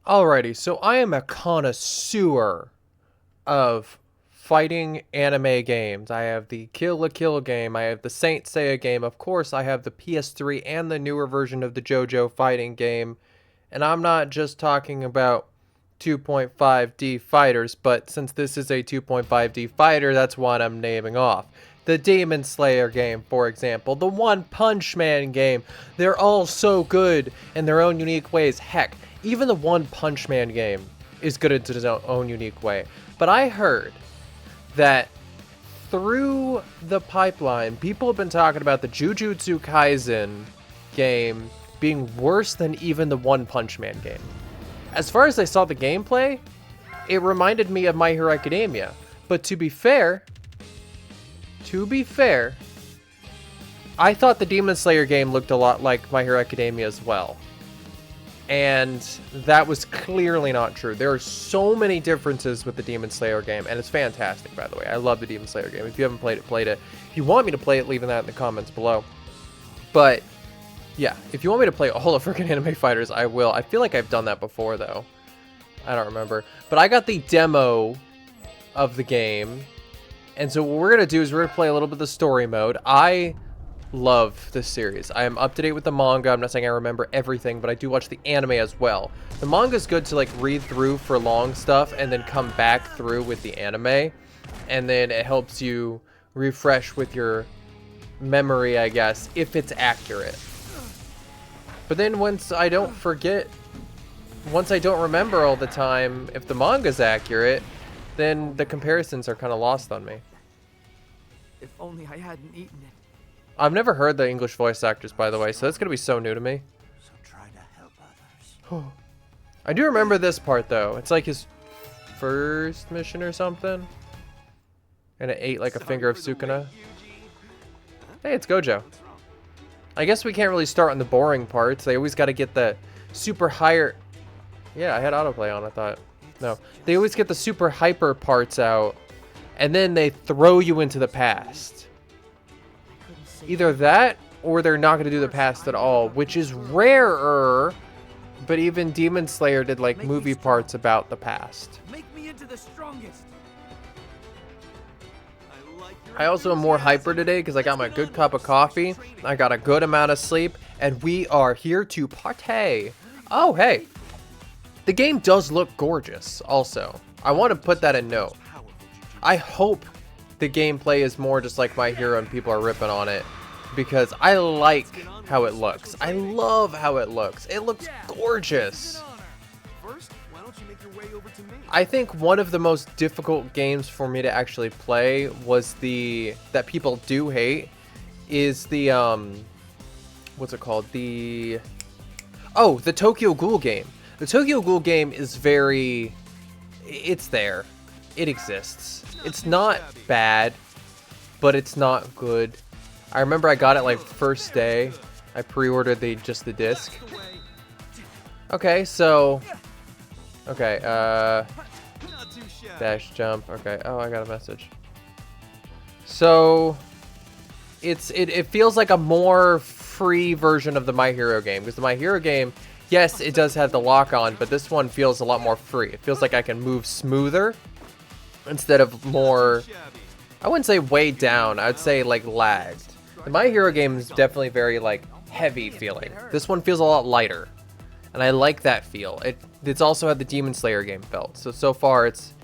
Alrighty, so I am a connoisseur of fighting anime games. I have the Kill la Kill game, I have the Saint Seiya game, of course I have the PS3 and the newer version of the JoJo fighting game. And I'm not just talking about 2.5D fighters, but since this is a 2.5D fighter, that's what I'm naming off. The Demon Slayer game, for example, the One Punch Man game. They're all so good in their own unique ways. Heck, even the One Punch Man game is good in its own unique way. But I heard that through the pipeline, people have been talking about the Jujutsu Kaisen game being worse than even the One Punch Man game. As far as I saw the gameplay, it reminded me of My Hero Academia. But to be fair, I thought the Demon Slayer game looked a lot like My Hero Academia as well. And that was clearly not true. There are so many differences with the Demon Slayer game, and it's fantastic, by the way. I love the Demon Slayer game. If you haven't played it, played it. If you want me to play it, leave that in the comments below. But yeah, if you want me to play all the freaking anime fighters, I will. I feel like I've done that before, though. I don't remember. But I got the demo of the game. And so what we're going to do is we're going to play a little bit of the story mode. I love this series. I am up to date with the manga. I'm not saying I remember everything, but I do watch the anime as well. The manga is good to like read through for long stuff and then come back through with the anime. And then it helps you refresh with your memory, I guess, if it's accurate. But then once I don't remember all the time, if the manga's accurate, then the comparisons are kind of lost on me. If only I hadn't eaten it. I've never heard the English voice actors, by the way, so that's going to be so new to me. So try to help others. I do remember this part, though. It's like his first mission or something. And it ate like a finger of Sukuna. Hey, it's Gojo. I guess we can't really start on the boring parts. They always got to get the super higher... Yeah, I had autoplay on, I thought. No. They always get the super hyper parts out, and then they throw you into the past. Either that, or they're not going to do the past at all, which is rarer, but even Demon Slayer did, like, movie parts about the past. Make me into the strongest. I also am more hyper today because I got my good cup of coffee, I got a good amount of sleep, and we are here to partay. Oh, hey. The game does look gorgeous, also. I want to put that in note. I hope the gameplay is more just like My Hero and people are ripping on it, because I like how it looks. I love how it looks. It looks gorgeous. I think one of the most difficult games for me to actually play was that people do hate is the what's it called? The Tokyo Ghoul game. The Tokyo Ghoul game is it's there. It exists. It's not bad, but it's not good. I remember I got it like first day. I pre-ordered just the disc. Okay, so... Okay, dash jump. Okay, oh, I got a message. So... It feels like a more free version of the My Hero game. Because the My Hero game... Yes, it does have the lock-on, but this one feels a lot more free. It feels like I can move smoother instead of more... I wouldn't say weighed down. I would say, like, lagged. The My Hero game is definitely very, like, heavy feeling. This one feels a lot lighter, and I like that feel. It's also had the Demon Slayer game felt. So far, it's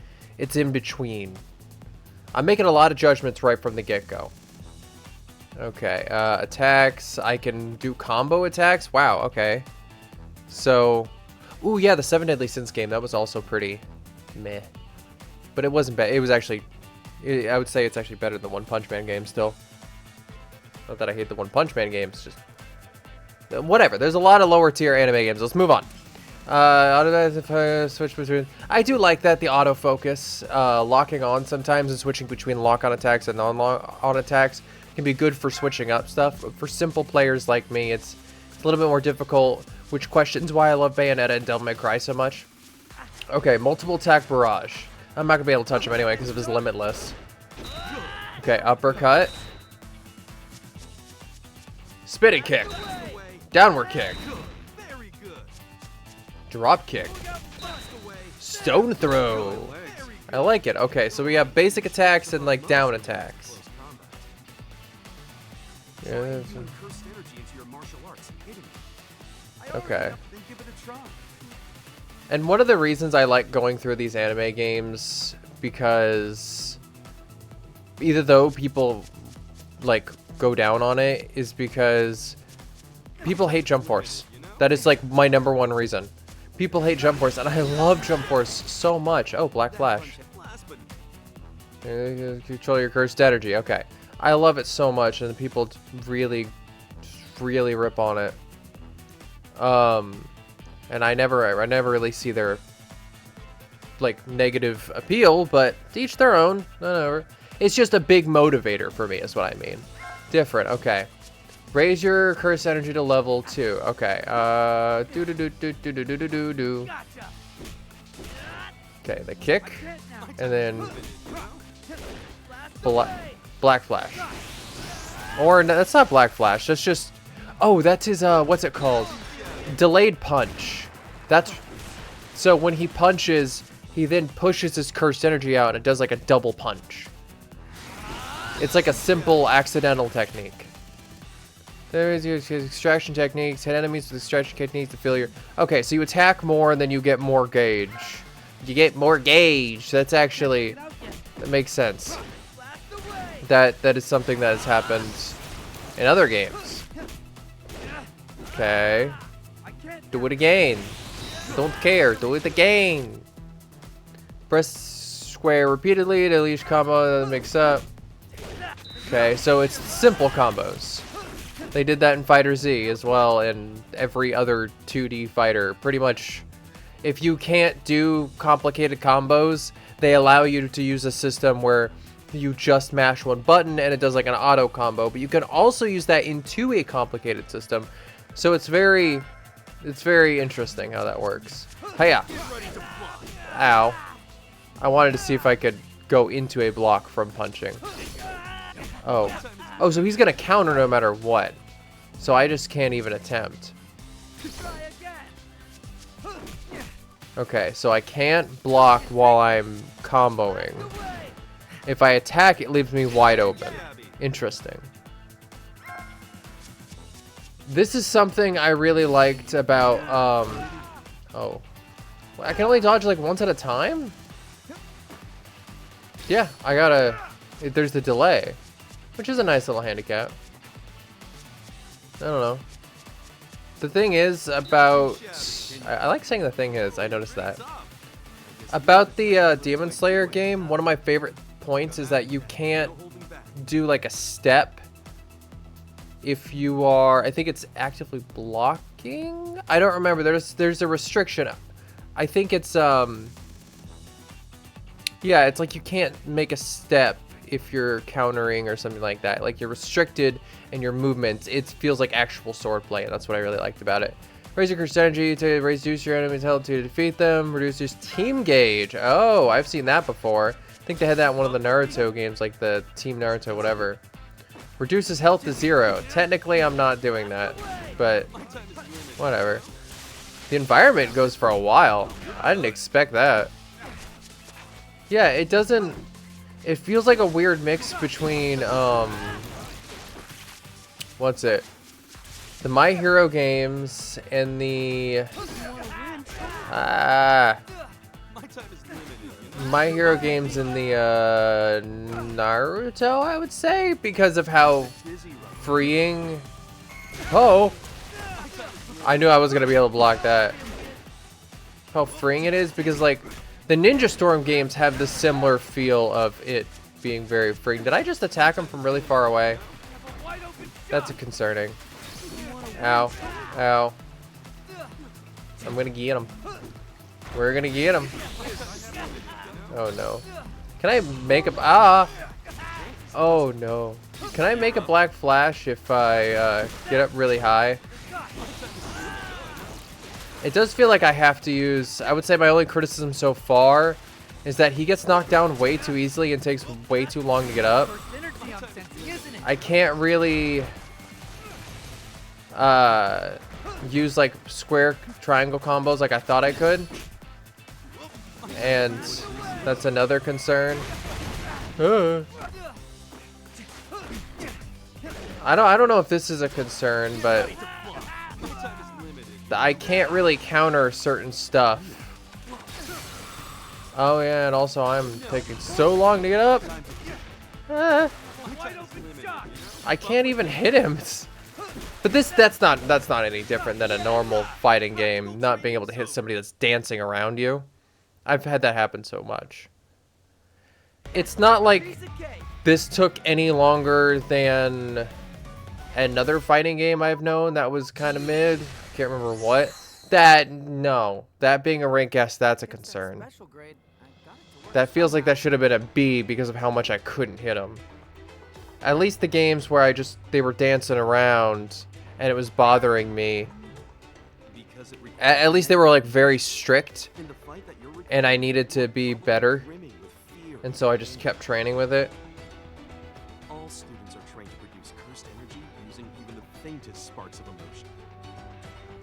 in between. I'm making a lot of judgments right from the get-go. Okay, attacks. I can do combo attacks. Wow, okay. So, ooh, yeah, the 7 Deadly Sins game, that was also pretty meh. But it wasn't bad. It was actually, I would say it's actually better than the One Punch Man game still. Not that I hate the One Punch Man games, just whatever. There's a lot of lower tier anime games. Let's move on. Switch between. I do like that, the autofocus, locking on sometimes and switching between lock-on attacks and non-lock-on attacks can be good for switching up stuff. For simple players like me, it's a little bit more difficult, which questions why I love Bayonetta and Devil May Cry so much. Okay, multiple attack barrage. I'm not gonna be able to touch him anyway because of his limitless. Okay, uppercut. Spinning kick. Downward kick. Drop kick. Stone throw. I like it. Okay, so we have basic attacks and like down attacks. Yeah. Okay. And one of the reasons I like going through these anime games, because either though people like go down on it, is because people hate Jump Force. That is like my #1 reason. People hate Jump Force, and I love Jump Force so much. Oh, Black Flash. Control your cursed energy. Okay. I love it so much, and people really rip on it. And I never really see their like negative appeal, but to each their own. Whatever. It's just a big motivator for me, is what I mean. Different. Okay. Raise your curse energy to level 2. Okay. Okay, the kick, and then Black Flash. Or no, that's not Black Flash. That's just. Oh, that's his. What's it called? Delayed punch. That's. So when he punches, he then pushes his cursed energy out, and it does like a double punch. It's like a simple accidental technique. There is your extraction techniques. Hit enemies with extraction techniques to fill your... Okay, so you attack more and then you get more gauge. You get more gauge. That's actually... That makes sense. That is something that has happened in other games. Okay. Do it again. Don't care. Do it again. Press square repeatedly to unleash combo that mix up. Okay, so it's simple combos. They did that in Fighter Z as well, and every other 2D fighter. Pretty much, if you can't do complicated combos, they allow you to use a system where you just mash one button and it does like an auto combo. But you can also use that into a complicated system. So it's very interesting how that works. Hiya! Ow. I wanted to see if I could go into a block from punching. Oh, so he's gonna counter no matter what. So I just can't even attempt. Okay, so I can't block while I'm comboing. If I attack, it leaves me wide open. Interesting. This is something I really liked about, oh. I can only dodge like once at a time? Yeah, I gotta... There's the delay. Which is a nice little handicap. I don't know. The thing is about... I like saying the thing is, I noticed that. About the Demon Slayer game, one of my favorite points is that you can't do like a step if you are... I think it's actively blocking? I don't remember. There's a restriction. I think it's... Yeah, it's like you can't make a step if you're countering or something like that. Like, you're restricted in your movements. It feels like actual swordplay, and that's what I really liked about it. Raise your cursed energy to reduce your enemy's health to defeat them. Reduces team gauge. Oh, I've seen that before. I think they had that in one of the Naruto games, like the Team Naruto, whatever. Reduces health to 0. Technically, I'm not doing that, but whatever. The environment goes for a while. I didn't expect that. Yeah, it doesn't... It feels like a weird mix between, what's it? The My Hero games and the... My Hero games and the, Naruto, I would say, because of how freeing... Oh! I knew I was going to be able to block that. How freeing it is, because, like... The Ninja Storm games have this similar feel of it being very freeing. Did I just attack him from really far away? That's concerning. Ow. Ow. I'm gonna get him. We're gonna get him. Oh no. Can I make a... Ah! Oh no. Can I make a Black Flash if I get up really high? It does feel like I have to use... I would say my only criticism so far is that he gets knocked down way too easily and takes way too long to get up. I can't really... use like square triangle combos like I thought I could. And that's another concern. I don't know if this is a concern, but I can't really counter certain stuff. Oh yeah, and also I'm taking so long to get up. I can't even hit him. But that's not any different than a normal fighting game, not being able to hit somebody that's dancing around you. I've had that happen so much. It's not like this took any longer than another fighting game I've known that was kind of mid. Can't remember what. That being a rank S, that's a concern. That feels like that should have been a B because of how much I couldn't hit them. At least the games where they were dancing around and it was bothering me. At least they were like very strict and I needed to be better. And so I just kept training with it. All students are trained to produce cursed energy using even the faintest sparks of emotion.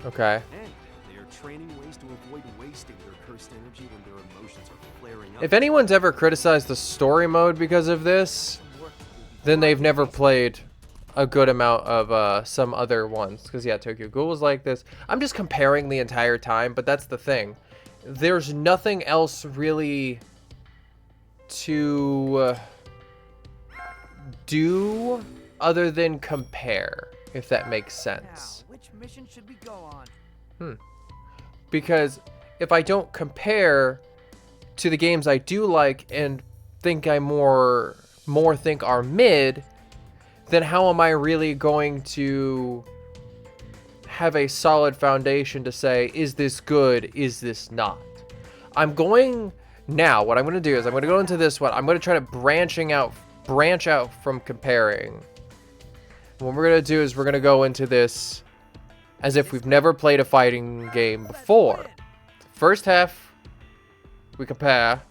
Okay. And they are training ways to avoid wasting their cursed energy when their emotions are flaring up. If anyone's ever criticized the story mode because of this, then they've never played a good amount of some other ones. Because yeah, Tokyo Ghoul was like this. I'm just comparing the entire time, but that's the thing. There's nothing else really to do other than compare, if that makes sense. Now, which mission should we go on? Because if I don't compare to the games I do like and think I more think are mid, then how am I really going to have a solid foundation to say, is this good, is this not? Now, what I'm going to do is I'm going to go into this one. I'm going to try to branch out from comparing. What we're going to do is we're going to go into this as if we've never played a fighting game before. First half, we compare.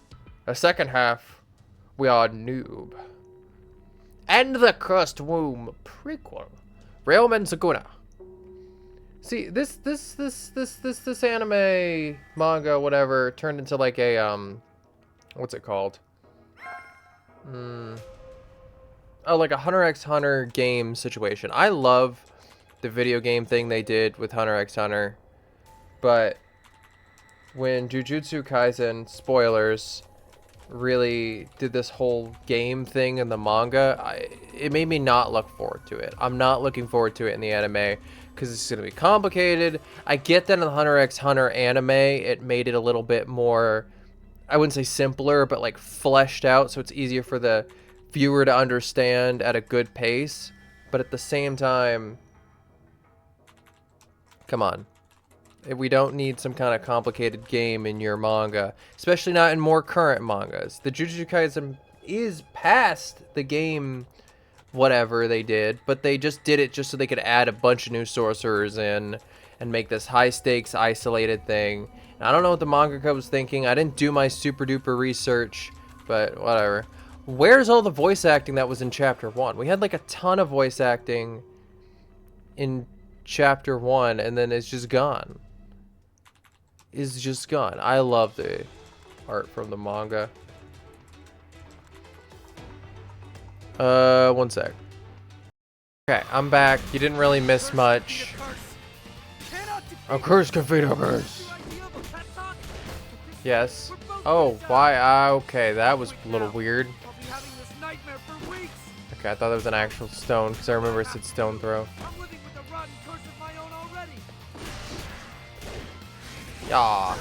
The second half, we are noob. And the Cursed Womb prequel. Railman Saguna. See, this anime, manga, whatever, turned into like a, what's it called? Oh, like a Hunter x Hunter game situation. I love the video game thing they did with Hunter x Hunter. But when Jujutsu Kaisen, spoilers, really did this whole game thing in the manga, it made me not look forward to it. I'm not looking forward to it in the anime because it's going to be complicated. I get that in the Hunter x Hunter anime, it made it a little bit more, I wouldn't say simpler, but like fleshed out, so it's easier for the viewer to understand at a good pace. But at the same time, come on. We don't need some kind of complicated game in your manga, especially not in more current mangas. The Jujutsu Kaisen is past the game, whatever they did, but they just did it just so they could add a bunch of new sorcerers in and make this high stakes isolated thing. And I don't know what the mangaka was thinking. I didn't do my super duper research, but whatever. Where's all the voice acting that was in chapter 1? We had like a ton of voice acting in chapter 1 and then it's just gone. Is just gone. I love the art from the manga. One sec. Okay, I'm back. You didn't really miss much. A curse can feed a curse. Yes. Oh, why? Okay, that was a little weird. Okay, I thought that was an actual stone because I remember it said stone throw. Yeah. I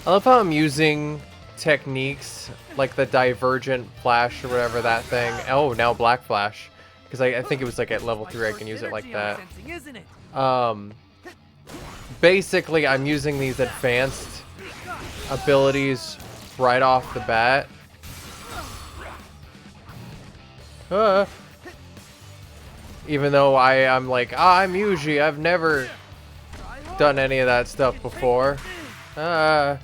love how I'm using techniques like the divergent flash or whatever that thing. Oh, now black flash. Because I think it was like at level 3 I can use it like that. Basically, I'm using these advanced abilities right off the bat. Even though I'm like, I'm Yuji, I've never done any of that stuff before. And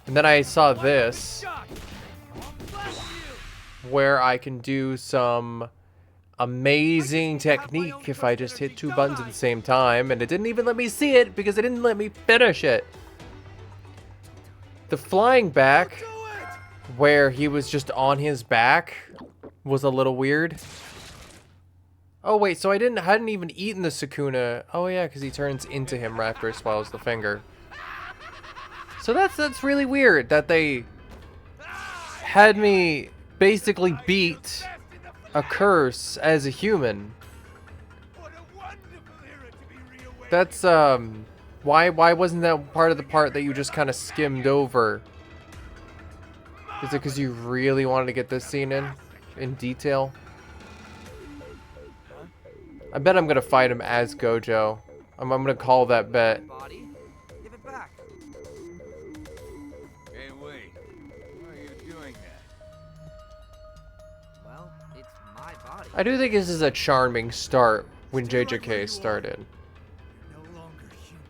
then I saw this where I can do some amazing technique if I just hit 2 buttons at the same time, and it didn't even let me see it because it didn't let me finish it. The flying back, where he was just on his back, was a little weird. Oh wait, so I hadn't even eaten the Sukuna. Oh yeah, because he turns into him right after he swallows the finger. So that's really weird that they had me basically beat a curse as a human. That's why wasn't that part of the part that you just kind of skimmed over? Is it because you really wanted to get this scene in detail? I bet I'm gonna fight him as Gojo. I'm gonna call that bet. Body, give it back. Hey, wait. Why are you doing that? Well, it's my body. I do think this is a charming start when JJK started. You're no longer human.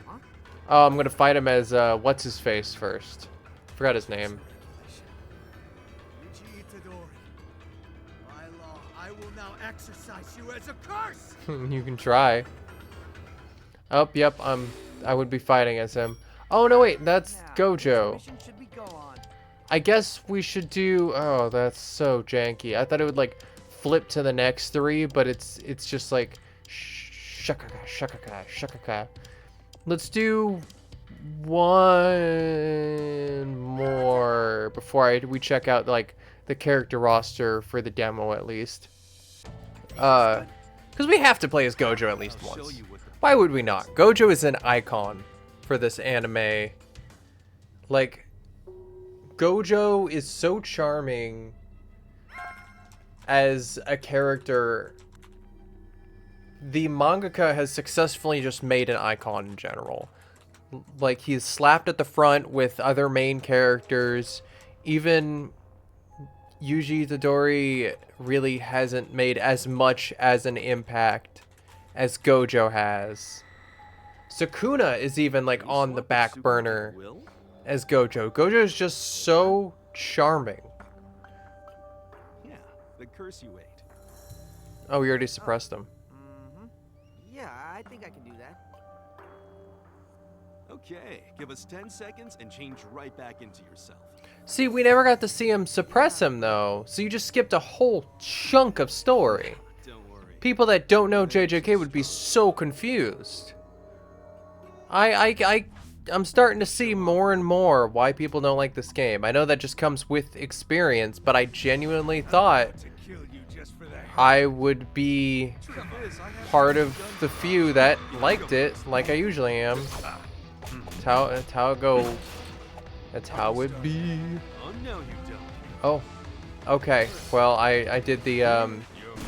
Huh? Oh, I'm gonna fight him as what's his face first. Forgot his name. By law, I will now exercise you as a curse. You can try. Oh, yep. I would be fighting as him. Oh no, wait, that's Now, Gojo. this mission should be go on. I guess we should do. Oh, that's so janky. I thought it would like flip to the next 3, but it's just like shakaka, shakaka, shakaka. Let's do one more before we check out like the character roster for the demo at least. Because we have to play as Gojo at least once. Why would we not? Gojo is an icon for this anime. Like, Gojo is so charming as a character. The mangaka has successfully just made an icon in general. Like, he's slapped at the front with other main characters. Even Yuji Itadori really hasn't made as much as an impact as Gojo has. Sukuna is even like on the back burner as Gojo. Gojo is just so charming. Yeah, the curse you ate. Oh, we already suppressed him. Mm-hmm. Yeah, I think I can do that. Okay, give us 10 seconds and change right back into yourself. See, we never got to see him suppress him though, so you just skipped a whole chunk of story. Don't worry. People that don't know JJK would be so confused. I'm starting to see more and more why people don't like this game. I know that just comes with experience, but I genuinely thought I would be part of the few that liked it, like I usually am. That's how it goes. That's how it be. Oh, no, you don't. Oh, okay. Well, I did the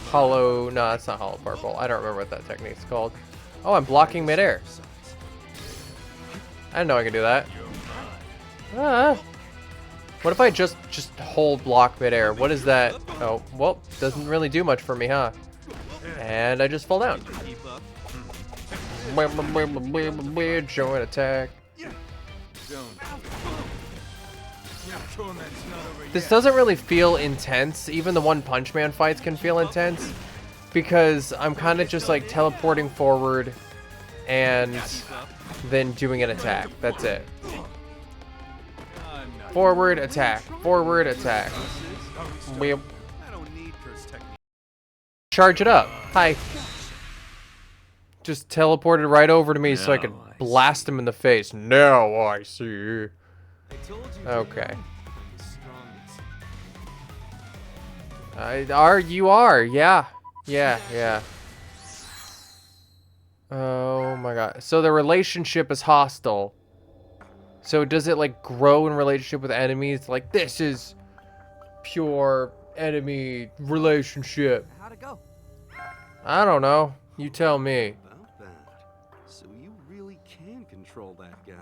hollow. No, that's not hollow purple. I don't remember what that technique's called. Oh, I'm blocking midair. I didn't know I could do that. Ah. What if I just hold block midair? What is that? Oh, well, doesn't really do much for me, huh? And I just fall down. Keep up. Joint attack. This doesn't really feel intense. Even the One Punch Man fights can feel intense because I'm kind of just like teleporting forward and then doing an attack. That's it. Forward attack. Forward attack. We'll I don't need curse technique. charge it up. Hi. Just teleported right over to me so I could blast him in the face. Now I see. I told you. Okay. I'm the strongest. You are, yeah. Yeah. Oh my god. So the relationship is hostile. So does it like grow in relationship with enemies? Like this is pure enemy relationship. How'd it go? I don't know. You tell me. About that. So you really can control that guy.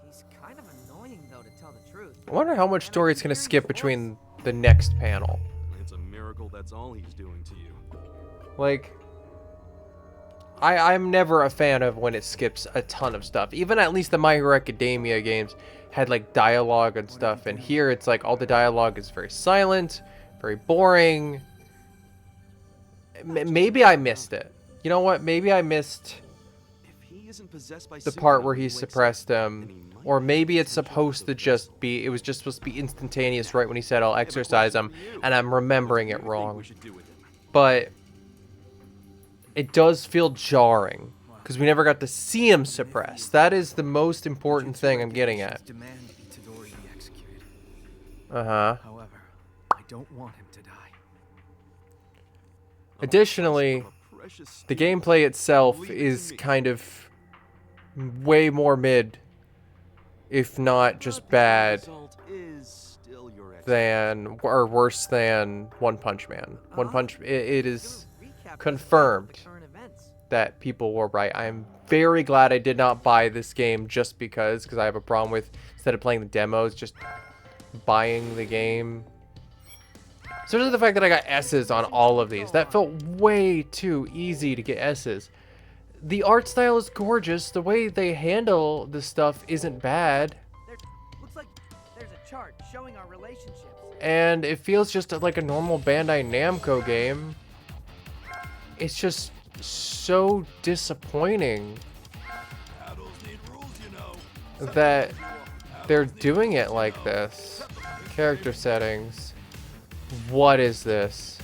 He's kind of annoying, though, to tell the truth. I wonder how much story it's gonna skip between the next panel. It's a miracle that's all he's doing to you. Like, I'm never a fan of when it skips a ton of stuff. Even at least the My Hero Academia games had like dialogue and stuff, and here it's like all the dialogue is very silent, very boring. Maybe I missed it. You know what? Maybe I missed the part where he suppressed him, or maybe it's supposed to just be, it was just supposed to be instantaneous right when he said I'll exercise him, and I'm remembering it wrong. But it does feel jarring because we never got to see him suppressed. That is the most important thing I'm getting at. However, I don't want him to die. Additionally, the gameplay itself is kind of way more mid, if not just bad, than, or worse than One Punch Man. It is confirmed that people were right. I am very glad I did not buy this game just because I have a problem with, instead of playing the demos, just buying the game. Especially the fact that I got S's on all of these. That felt way too easy to get S's. The art style is gorgeous. The way they handle this stuff isn't bad. Looks like there's a chart showing our relationships. And it feels just like a normal Bandai Namco game. It's just so disappointing that they're doing it like this. Character settings. What is this?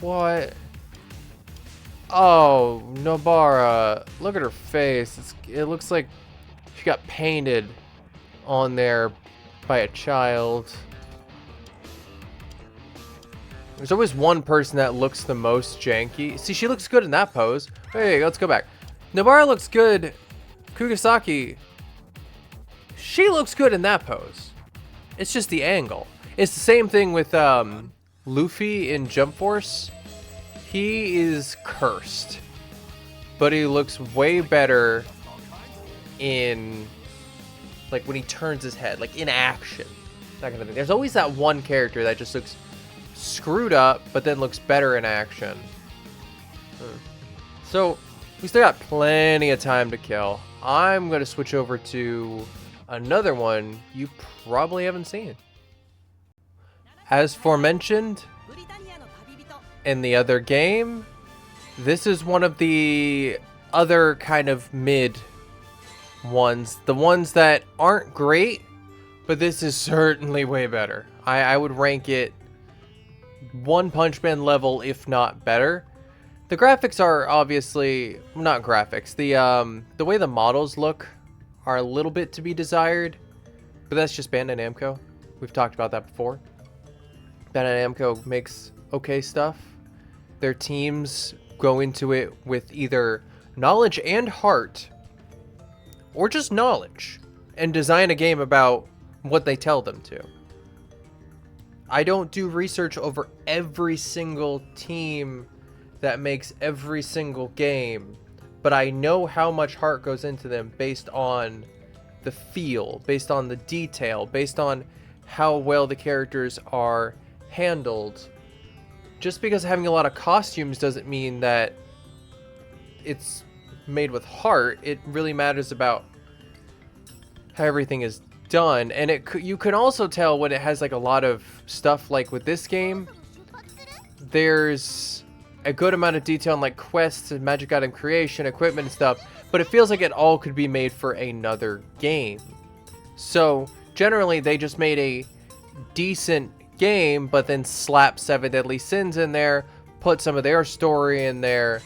What? Oh, Nobara. Look at her face. It looks like she got painted on there by a child. There's always one person that looks the most janky. See, she looks good in that pose. Hey, let's go back. Nobara looks good. Kugisaki. She looks good in that pose. It's just the angle. It's the same thing with Luffy in Jump Force. He is cursed, but he looks way better in, like, when he turns his head, like in action, that kind of thing. There's always that one character that just looks screwed up, but then looks better in action. So we still got plenty of time to kill. I'm gonna switch over to another one you probably haven't seen. As forementioned in the other game, this is one of the other kind of mid ones. The ones that aren't great, but this is certainly way better. I would rank it One Punch Man level, if not better. The graphics are obviously, not graphics, the way the models look are a little bit to be desired, but that's just Bandai Namco. We've talked about that before. Bandai Namco makes okay stuff. Their teams go into it with either knowledge and heart, or just knowledge, and design a game about what they tell them to. I don't do research over every single team that makes every single game, but I know how much heart goes into them based on the feel, based on the detail, based on how well the characters are handled. Just because having a lot of costumes doesn't mean that it's made with heart. It really matters about how everything is done, and you can also tell when it has like a lot of stuff. Like with this game, there's a good amount of detail on like quests and magic item creation, equipment and stuff, but it feels like it all could be made for another game. So generally they just made a decent game, but then slap 7 Deadly Sins in there, put some of their story in there,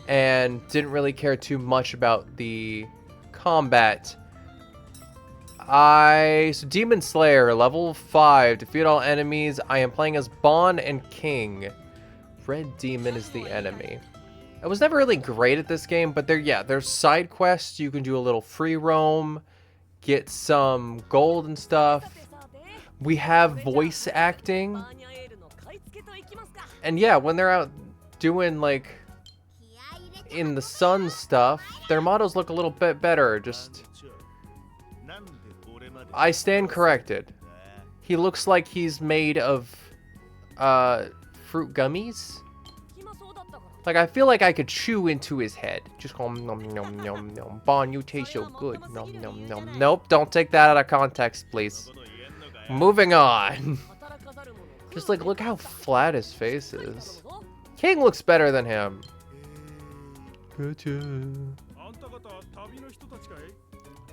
and didn't really care too much about the combat. So Demon Slayer, level 5, defeat all enemies. I am playing as Bon and King. Red Demon is the enemy. I was never really great at this game, but there's side quests. You can do a little free roam, get some gold and stuff. We have voice acting. And yeah, when they're out doing like in the sun stuff, their models look a little bit better. Just, I stand corrected. He looks like he's made of fruit gummies. Like, I feel like I could chew into his head. Just nom nom nom nom nom. Bon, you taste so good. Nom nom nom. Nope, don't take that out of context, please. Moving on. Just like, look how flat his face is. King looks better than him.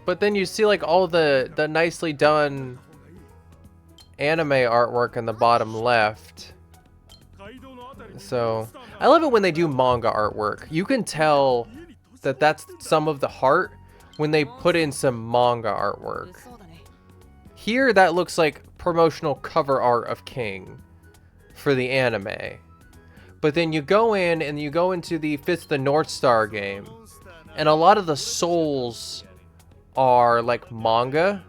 But then you see like all the nicely done anime artwork in the bottom left. So I love it when they do manga artwork. You can tell that that's some of the heart when they put in some manga artwork. Here that looks like promotional cover art of King for the anime. But then you go in and you go into the Fist the North Star game, and a lot of the souls are like manga,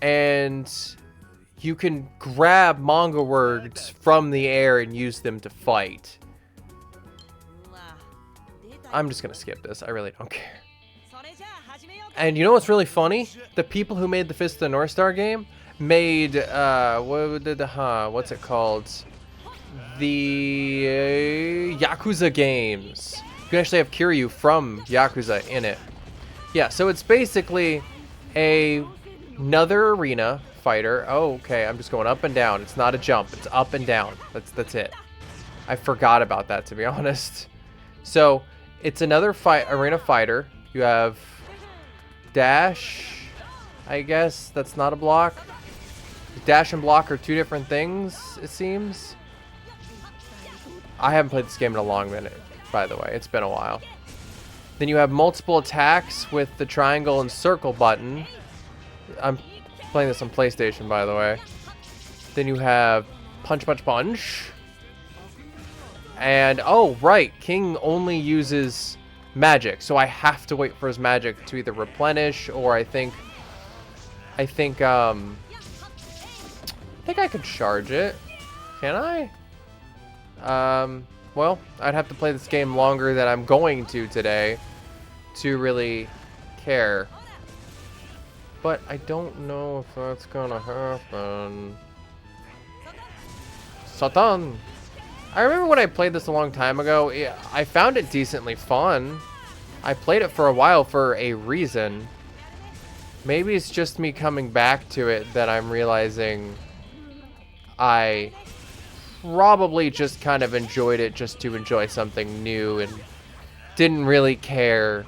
and you can grab manga words from the air and use them to fight. I'm just gonna skip this. I really don't care. And you know what's really funny? The people who made the Fist of the North Star game made what's it called? The Yakuza games. You can actually have Kiryu from Yakuza in it. Yeah, so it's basically another arena fighter. Oh, okay, I'm just going up and down. It's not a jump. It's up and down. That's it. I forgot about that, to be honest. So it's another arena fighter. You have dash, I guess. That's not a block. Dash and block are two different things, it seems. I haven't played this game in a long minute, by the way. It's been a while. Then you have multiple attacks with the triangle and circle button. I'm playing this on PlayStation, by the way. Then you have punch, punch, punch. And, oh, right. King only uses magic. So I have to wait for his magic to either replenish or I think I could charge it. Can I? Well, I'd have to play this game longer than I'm going to today to really care. But I don't know if that's gonna happen. Satan! I remember when I played this a long time ago, I found it decently fun. I played it for a while for a reason. Maybe it's just me coming back to it that I'm realizing I probably just kind of enjoyed it just to enjoy something new and didn't really care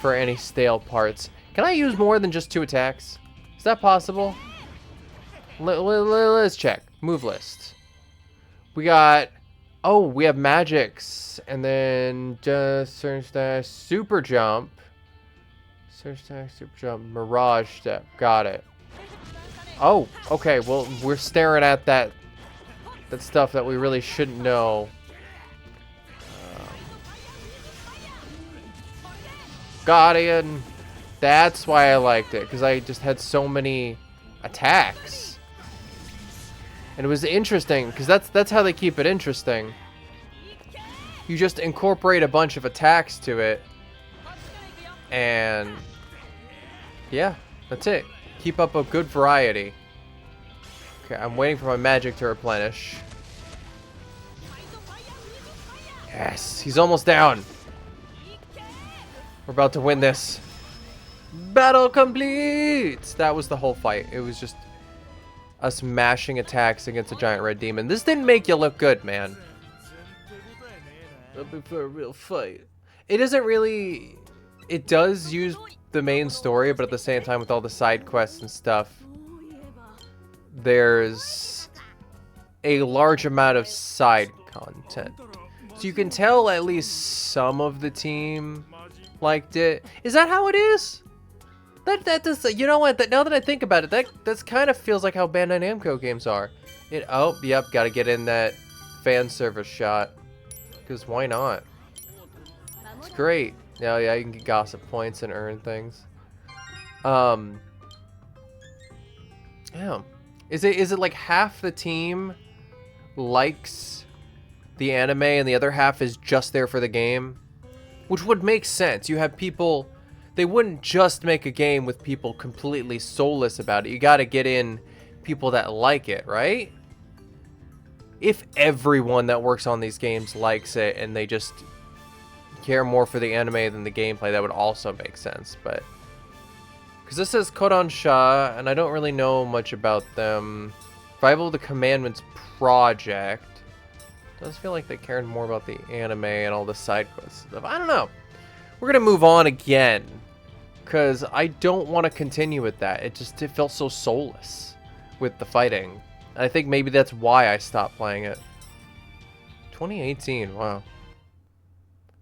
for any stale parts. Can I use more than just 2 attacks? Is that possible? Let's check. Move list. We got... Oh, we have magics. And then just search dash, super jump. Search dash, super jump, mirage step. Got it. Oh, okay. Well, we're staring at that stuff that we really shouldn't know. Guardian. That's why I liked it, because I just had so many attacks. And it was interesting, because that's how they keep it interesting. You just incorporate a bunch of attacks to it. And yeah, that's it. Keep up a good variety. Okay, I'm waiting for my magic to replenish. Yes, he's almost down. We're about to win this. Battle complete! That was the whole fight. It was just us mashing attacks against a giant red demon. This didn't make you look good, man. Looking for a real fight. It isn't really... It does use the main story, but at the same time with all the side quests and stuff, there's a large amount of side content. So you can tell at least some of the team liked it. Is that how it is? That does, you know what? Now that I think about it, that's kind of feels like how Bandai Namco games are. Oh, yep, gotta get in that fan service shot. Because why not? It's great. Yeah, you can get gossip points and earn things. Yeah. Is it like half the team likes the anime and the other half is just there for the game? Which would make sense. You have people... They wouldn't just make a game with people completely soulless about it. You gotta get in people that like it, right? if everyone that works on these games likes it and they just care more for the anime than the gameplay, that would also make sense. But because this says Kodansha, and I don't really know much about them. Revival of the Commandments Project. Does feel like they cared more about the anime and all the side quests stuff. I don't know. We're gonna move on again, because I don't want to continue with that. It felt so soulless with the fighting. And I think maybe that's why I stopped playing it. 2018, wow.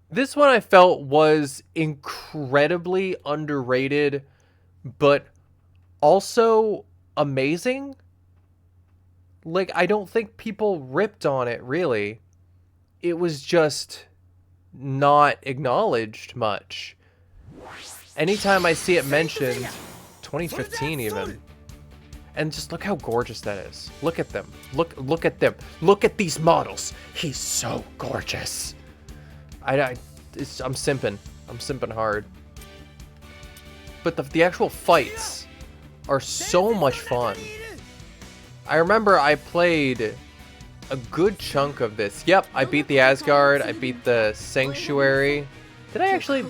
This one I felt was incredibly underrated, but also amazing. Like, I don't think people ripped on it, really. It was just not acknowledged much. Anytime I see it mentioned, 2015 even. And just look how gorgeous that is. Look at them. Look at them. Look at these models. He's so gorgeous. I'm simping. I'm simping hard. But the actual fights are so much fun. I remember I played a good chunk of this. Yep, I beat the Asgard. I beat the Sanctuary. Did I actually?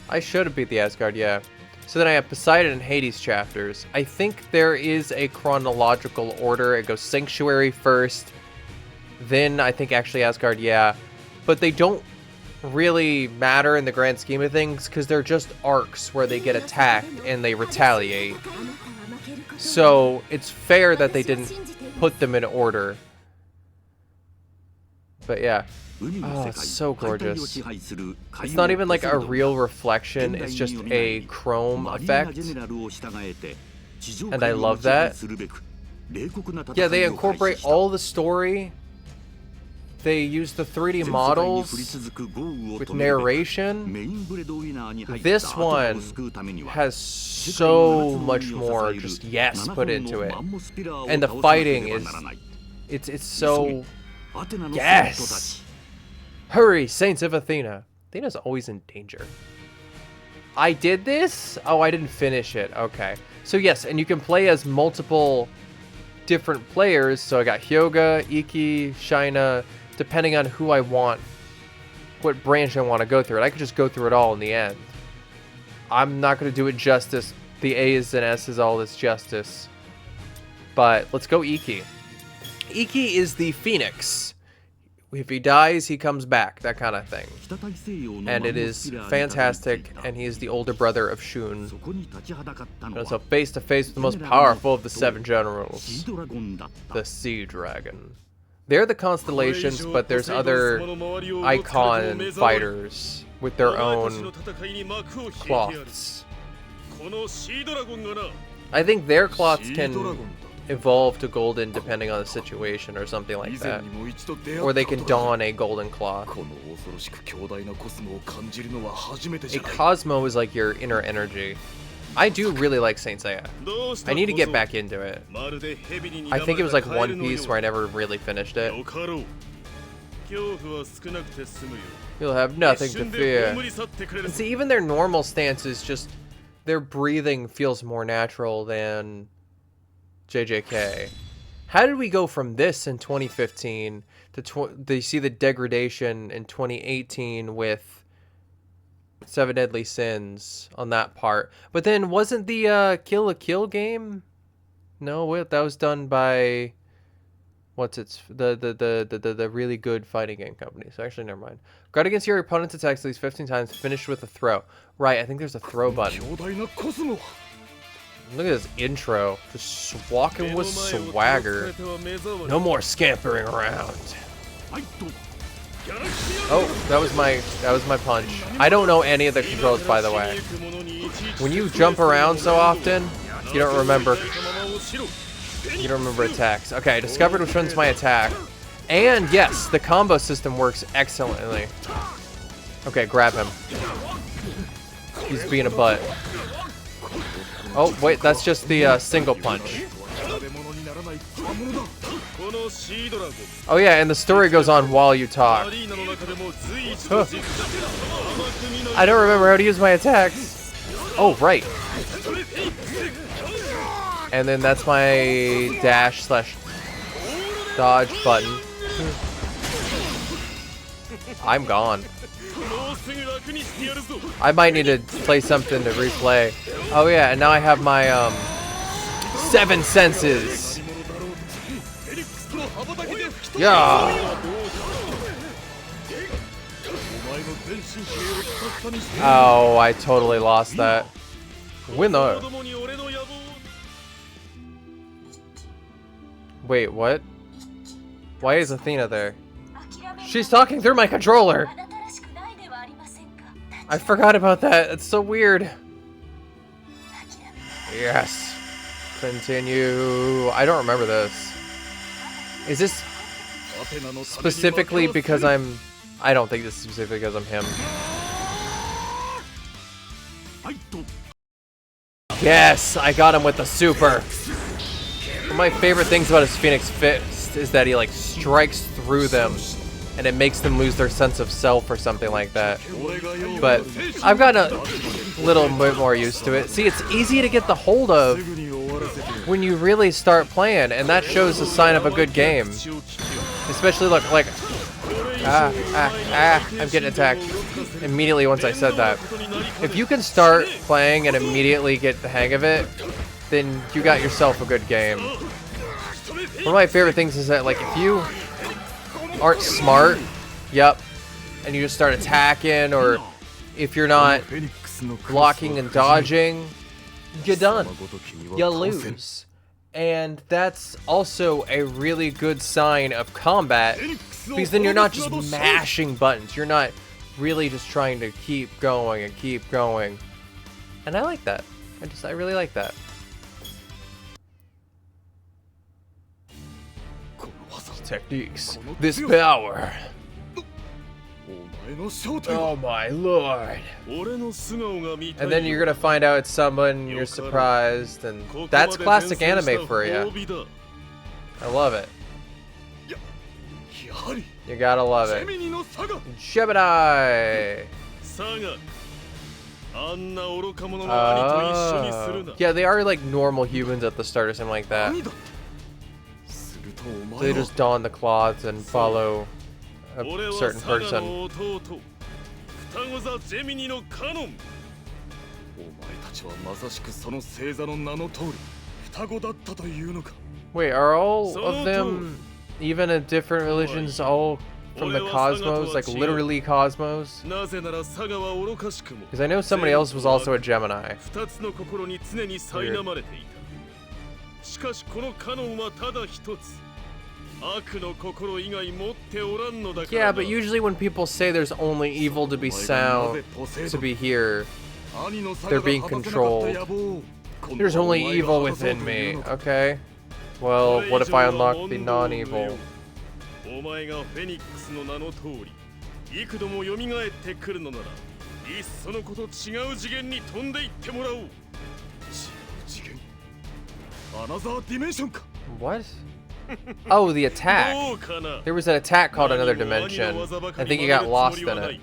I should have beat the Asgard, yeah. So then I have Poseidon and Hades chapters. I think there is a chronological order. It goes Sanctuary first, then I think actually Asgard, yeah. But they don't really matter in the grand scheme of things because they're just arcs where they get attacked and they retaliate. So it's fair that they didn't put them in order. But yeah. Oh, it's so gorgeous. It's not even like a real reflection, it's just a chrome effect. And I love that. Yeah, they incorporate all the story. They use the 3D models with narration. This one has so much more just yes put into it. And the fighting is, it's so, yes! Hurry, Saints of Athena. Athena's always in danger. I did this? Oh, I didn't finish it. Okay. So yes, and you can play as multiple different players. So I got Hyoga, Iki, Shina, depending on who I want, what branch I want to go through. And I could just go through it all in the end. I'm not going to do it justice. The A's and S's all this justice. But let's go Iki. Iki is the Phoenix. If he dies, he comes back, that kind of thing. And it is fantastic, and he is the older brother of Shun. And so face to face with the most powerful of the 7 generals, the Sea Dragon. They're the constellations, but there's other icon fighters with their own cloths. I think their cloths can evolve to golden depending on the situation or something like that. Or they can don a golden cloth. A Cosmo is like your inner energy. I do really like Saint Seiya. I need to get back into it. I think it was like One Piece where I never really finished it. You'll have nothing to fear. And see, even their normal stance is just, their breathing feels more natural than JJK. How did we go from this in 2015 to you see the degradation in 2018 with 7 Deadly Sins on that part? But then wasn't the Kill la Kill game? No, that was done by the really good fighting game company. So actually, never mind. Guard against your opponent's attacks at least 15 times. Finish with a throw. Right, I think there's a throw button. Look at this intro. Just walking with swagger. No more scampering around. Oh, that was my punch. I don't know any of the controls, by the way. When you jump around so often, you don't remember attacks. Okay, I discovered which one's my attack. And yes, the combo system works excellently. Okay, grab him. He's being a butt. Oh, wait, that's just the single punch. Oh yeah, and the story goes on while you talk. Huh. I don't remember how to use my attacks. Oh, right. And then that's my dash slash... Dodge button. I'm gone. I might need to play something to replay. Oh yeah, and now I have my 7 senses. Yeah. Oh, I totally lost that. Winner. Wait, what? Why is Athena there? She's talking through my controller. I forgot about that. It's so weird. Yes. Continue. I don't remember this. Is this specifically because I'm... I don't think this is specifically because I'm him. Yes! I got him with the super. One of my favorite things about his Phoenix Fist is that he like strikes through them and it makes them lose their sense of self or something like that. But I've gotten a little bit more used to it. See, it's easy to get the hold of when you really start playing, and that shows a sign of a good game. Especially look, like, I'm getting attacked immediately once I said that. If you can start playing and immediately get the hang of it, then you got yourself a good game. One of my favorite things is that, like, if you aren't smart, and you just start attacking, or if you're not blocking and dodging, you're done. You lose. And that's also a really good sign of combat, because then you're not just mashing buttons. You're not really just trying to keep going and keep going. And I like that. I really like that. Techniques. This power. Oh my lord. And then you're gonna find out it's someone, you're surprised, and that's classic anime for you. I love it. You gotta love it. Gemini! Yeah, they are like normal humans at the start or something like that. So they just don the cloths and follow a certain person. Wait, are all of them even in different religions, all from the cosmos, like literally cosmos? Because I know somebody else was also a Gemini. Weird. Yeah, but usually when people say there's only evil to be sound, to be here, they're being controlled. There's only evil within me. Okay. Well, what if I unlock the non-evil? What? Oh, the attack. There was an attack called Another Dimension. I think he got lost in it.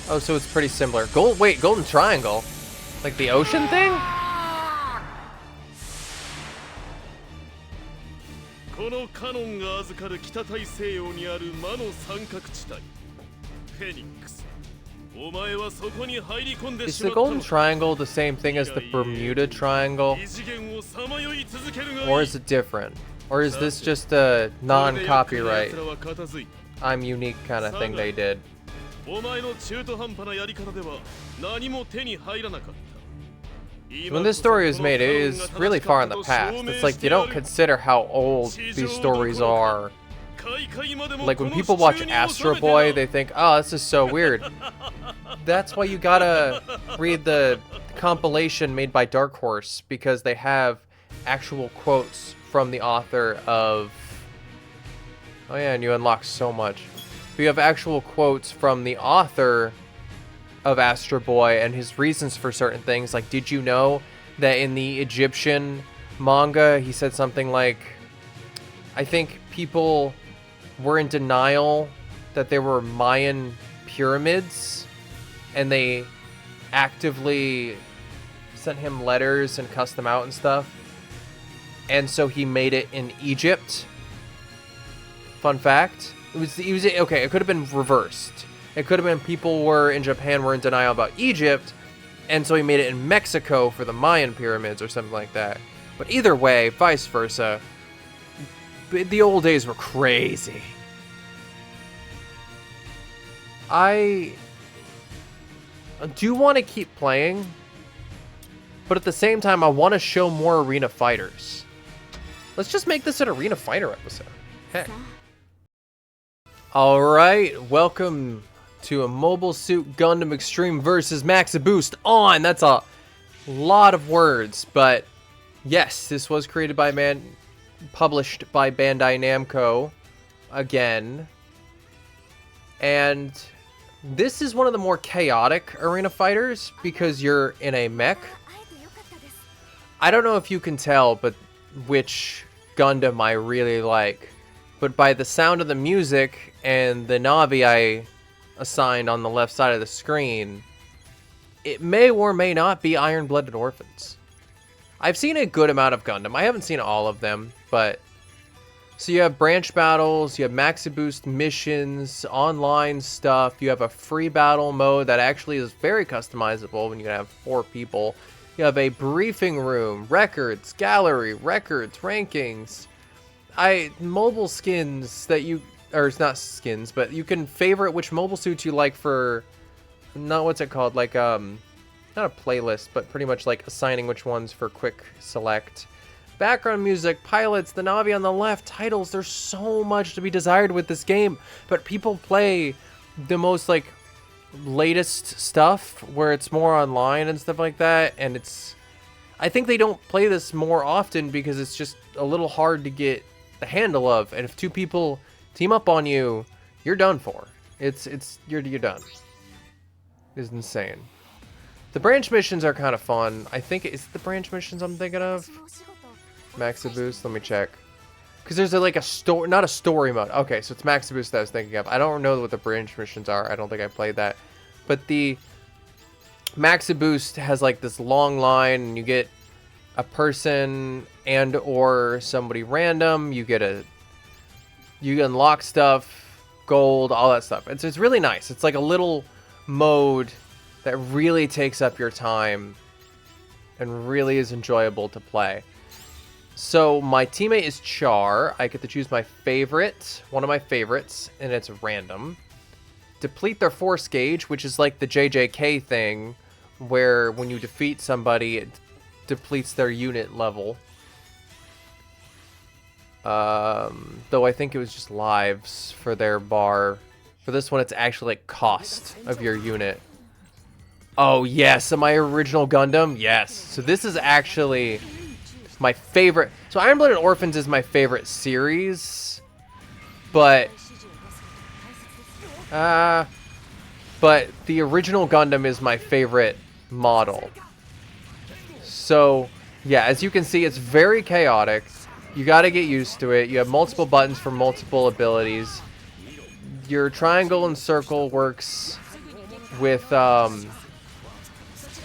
Oh, so it's pretty similar. Wait, Golden Triangle? Like the ocean thing? Is the Golden Triangle the same thing as the Bermuda Triangle? Or is it different? Or is this just a non-copyright, I'm unique kind of thing they did? So when this story was made, it is really far in the past. It's like you don't consider how old these stories are. Like when people watch Astro Boy, they think, oh, this is so weird. That's why you gotta read the compilation made by Dark Horse, because they have actual quotes from the author of... Oh yeah, and you unlock so much. We have actual quotes from the author of Astro Boy and his reasons for certain things. Like, did you know that in the Egyptian manga, he said something like, I think people were in denial that there were Mayan pyramids, and they actively sent him letters and cussed them out and stuff. And so he made it in Egypt. Fun fact. Okay, it could have been reversed. It could have been people were in Japan were in denial about Egypt, and so he made it in Mexico for the Mayan pyramids or something like that. But either way, vice versa. The old days were crazy. I do want to keep playing, but at the same time, I want to show more arena fighters. Let's just make this an arena fighter episode. Heck. Alright, welcome to a Mobile Suit Gundam Extreme versus Maxiboost on! That's a lot of words, but yes, this was created by published by Bandai Namco again. And this is one of the more chaotic arena fighters because you're in a mech. I don't know if you can tell, but which Gundam I really like. But by the sound of the music and the Navi I assigned on the left side of the screen, it may or may not be Iron-Blooded Orphans. I've seen a good amount of Gundam. I haven't seen all of them, but... So you have branch battles, you have Maxiboost missions, online stuff, you have a free battle mode that actually is very customizable when you have 4 people. You have a briefing room, records, gallery, records, rankings... mobile skins that you, or it's not skins, but you can favorite which mobile suits you like for, not what's it called, like, not a playlist, but pretty much like assigning which ones for quick select. Background music, pilots, the Navi on the left, titles, there's so much to be desired with this game, but people play the most, like, latest stuff, where it's more online and stuff like that, and it's, I think they don't play this more often because it's just a little hard to get the handle of, and if 2 people team up on you, you're done for. You're done. It's insane. The branch missions are kind of fun. I think it's the branch missions I'm thinking of. Maxiboost, let me check. Because there's like a story, not a story mode. Okay, so it's Maxiboost that I was thinking of. I don't know what the branch missions are. I don't think I played that. But the Maxiboost has like this long line, and you get a person and or somebody random. You unlock stuff, gold, all that stuff. It's really nice. It's like a little mode that really takes up your time and really is enjoyable to play. So my teammate is Char. I get to choose my favorite, one of my favorites, and it's random. Deplete their force gauge, which is like the JJK thing, where when you defeat somebody, it depletes their unit level. Though I think it was just lives for their bar. For this one, it's actually like cost of your unit. Oh yes, am I original Gundam? Yes. So this is actually my favorite. So Iron-Blooded Orphans is my favorite series, but the original Gundam is my favorite model. So yeah, as you can see, it's very chaotic. You got to get used to it. You have multiple buttons for multiple abilities. Your triangle and circle works with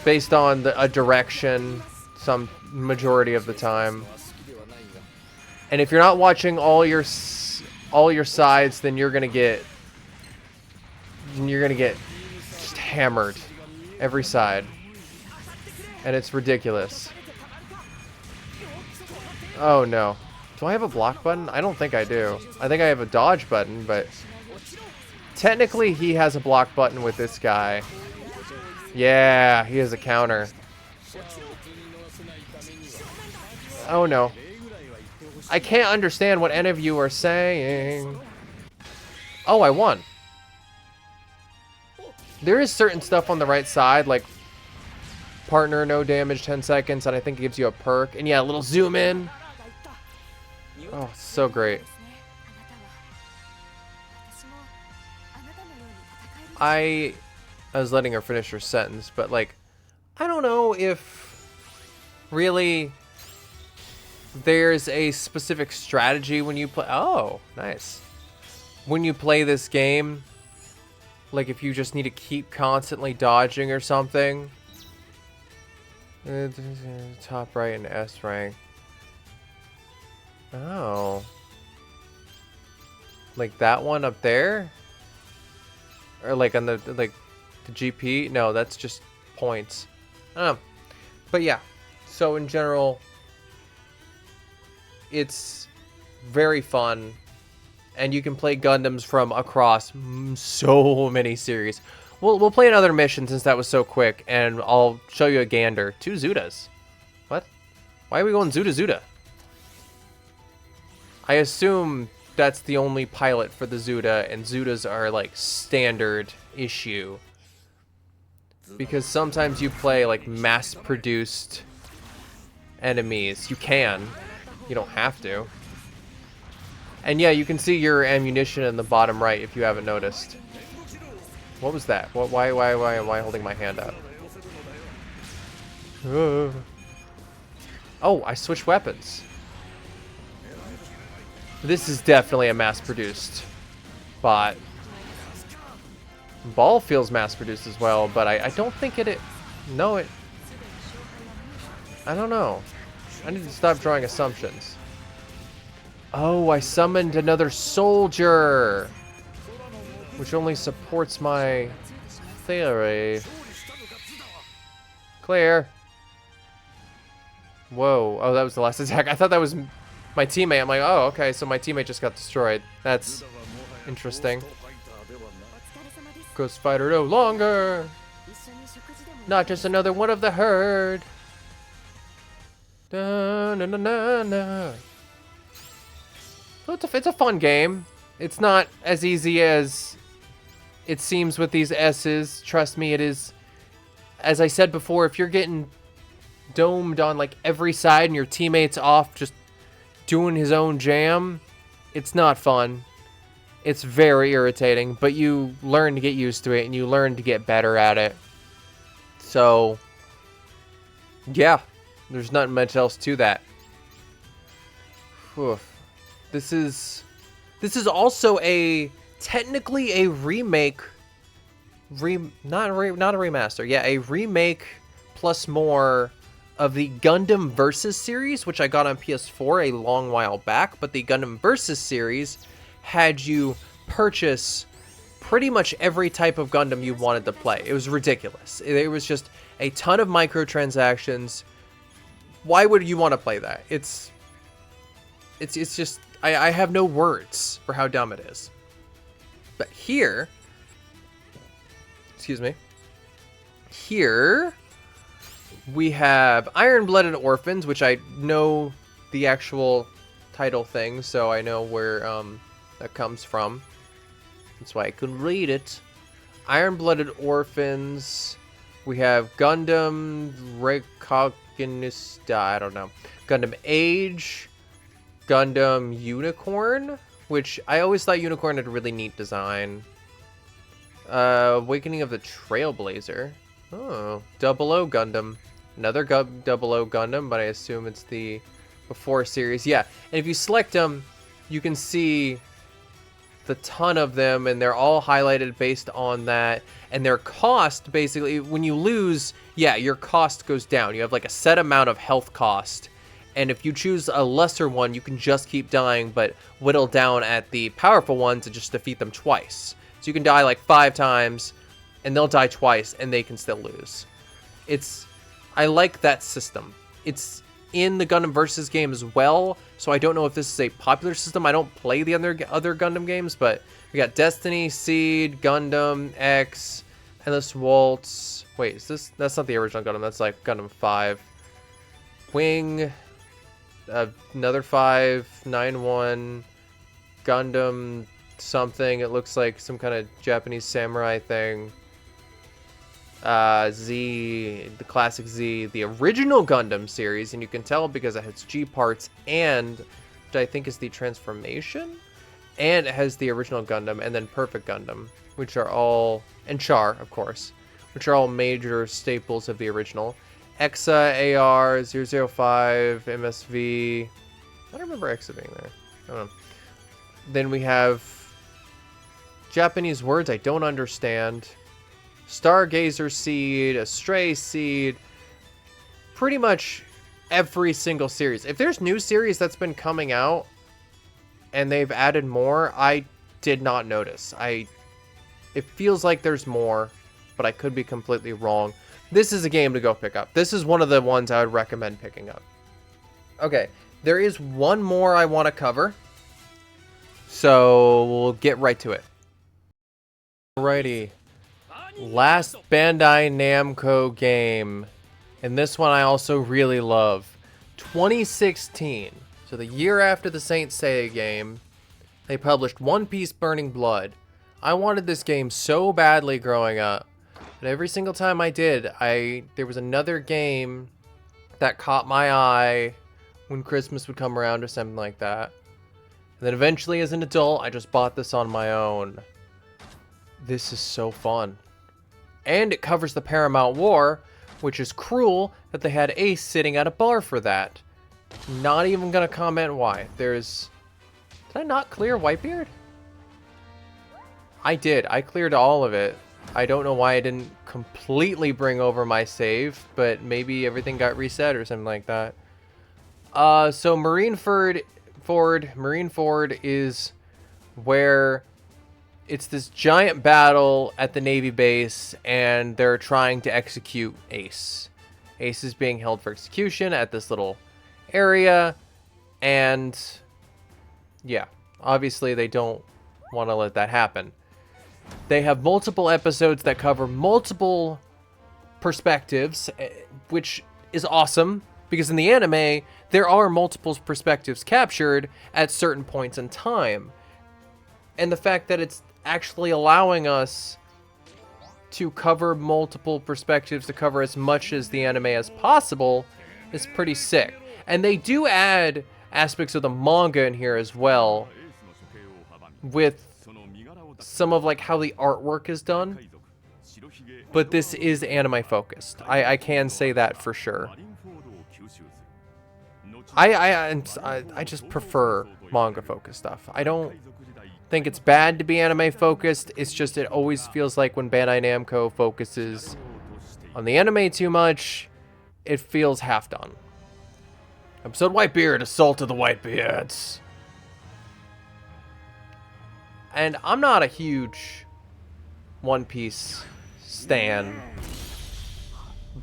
based on a direction some majority of the time. And if you're not watching all your sides, then you're gonna get just hammered every side, and it's ridiculous. Oh no. Do I have a block button? I don't think I do. I think I have a dodge button, but technically he has a block button with this guy. Yeah, he has a counter. Oh no. I can't understand what any of you are saying. Oh, I won. There is certain stuff on the right side, like partner, no damage, 10 seconds, and I think it gives you a perk. And yeah, a little zoom in. Oh, so great. I was letting her finish her sentence, but like, I don't know if really there's a specific strategy when you play. Oh, nice. When you play this game, like if you just need to keep constantly dodging or something. Top right and S rank. Oh. Like that one up there? Or like on the GP? No, that's just points. I don't know. But yeah. So in general, it's very fun. And you can play Gundams from across so many series. We'll play another mission since that was so quick, and I'll show you a gander. 2 Zudas. What? Why are we going Zuda? I assume that's the only pilot for the Zuda, and Zudas are like standard issue. Because sometimes you play like mass-produced enemies. You can. You don't have to. And yeah, you can see your ammunition in the bottom right if you haven't noticed. What was that? Why am I holding my hand up? Oh, I switched weapons. This is definitely a mass-produced bot. Ball feels mass-produced as well, but I don't think it... No, it... I don't know. I need to stop drawing assumptions. Oh, I summoned another soldier! Which only supports my theory. Clear. Whoa. Oh, that was the last attack. I thought that was my teammate. I'm like, oh, okay, so my teammate just got destroyed. That's interesting. Ghost Fighter no longer. Not just another one of the herd. Da, na, na, na, na. So it's a fun game. It's not as easy as it seems with these S's. Trust me, it is. As I said before, if you're getting domed on like every side and your teammate's off just doing his own jam, it's not fun. It's very irritating, but you learn to get used to it and you learn to get better at it. So, yeah, there's not much else to that. Whew. This is also technically a remake. Not a remaster. Yeah, a remake plus more of the Gundam Versus series, which I got on PS4 a long while back. But the Gundam Versus series had you purchase pretty much every type of Gundam you wanted to play. It was ridiculous. It was just a ton of microtransactions. Why would you want to play that? It's just, I have no words for how dumb it is. But here, excuse me, here we have Iron-Blooded Orphans, which I know the actual title thing, so I know where that comes from. That's why I couldn't read it. Iron-Blooded Orphans. We have Gundam Reconquista, I don't know. Gundam Age. Gundam Unicorn, which I always thought Unicorn had a really neat design. Awakening of the Trailblazer. Oh, 00 Gundam. Another 00 Gundam, but I assume it's the before series. Yeah, and if you select them, you can see the ton of them, and they're all highlighted based on that. And their cost, basically, when you lose, yeah, your cost goes down. You have like a set amount of health cost. And if you choose a lesser one, you can just keep dying, but whittle down at the powerful ones and just defeat them twice. So you can die like 5 times, and they'll die twice, and they can still lose. I like that system. It's in the Gundam Versus game as well, so I don't know if this is a popular system. I don't play the other Gundam games, but we got Destiny, Seed, Gundam, X, Endless Waltz. Wait, is this? That's not the original Gundam. That's like Gundam 5. Wing. Another 591 Gundam something. It looks like some kind of Japanese samurai thing. Z, the classic Z, the original Gundam series, and you can tell because it has G parts and which I think is the transformation, and it has the original Gundam, and then Perfect Gundam, which are all, and Char, of course, which are all major staples of the original. Exa, AR, 005, MSV. I don't remember Exa being there. I don't know. Then we have Japanese words I don't understand. Stargazer Seed, Astray Seed, pretty much every single series. If there's new series that's been coming out and they've added more, I did not notice. It feels like there's more, but I could be completely wrong. This is a game to go pick up. This is one of the ones I would recommend picking up. Okay, there is one more I want to cover, so we'll get right to it. Alrighty, last Bandai Namco game, and this one I also really love. 2016, so the year after the Saint Seiya game, they published One Piece Burning Blood. I wanted this game so badly growing up, but every single time I did, there was another game that caught my eye when Christmas would come around or something like that. And then eventually as an adult, I just bought this on my own. This is so fun. And it covers the Paramount War, which is cruel that they had Ace sitting at a bar for that. Not even gonna comment why. Did I not clear Whitebeard? I did. I cleared all of it. I don't know why I didn't completely bring over my save, but maybe everything got reset or something like that. So Marineford is where it's this giant battle at the Navy base, and they're trying to execute Ace. Ace is being held for execution at this little area, and yeah, obviously they don't want to let that happen. They have multiple episodes that cover multiple perspectives, which is awesome, because in the anime, there are multiple perspectives captured at certain points in time. And the fact that it's actually allowing us to cover multiple perspectives, to cover as much as the anime as possible, is pretty sick. And they do add aspects of the manga in here as well, with some of like how the artwork is done, but this is anime focused. I can say that for sure. I just prefer manga focused stuff. I don't think it's bad to be anime focused. It's just it always feels like when Bandai Namco focuses on the anime too much, it feels half done. Episode Whitebeard, Assault of the Whitebeards. And I'm not a huge One Piece stan,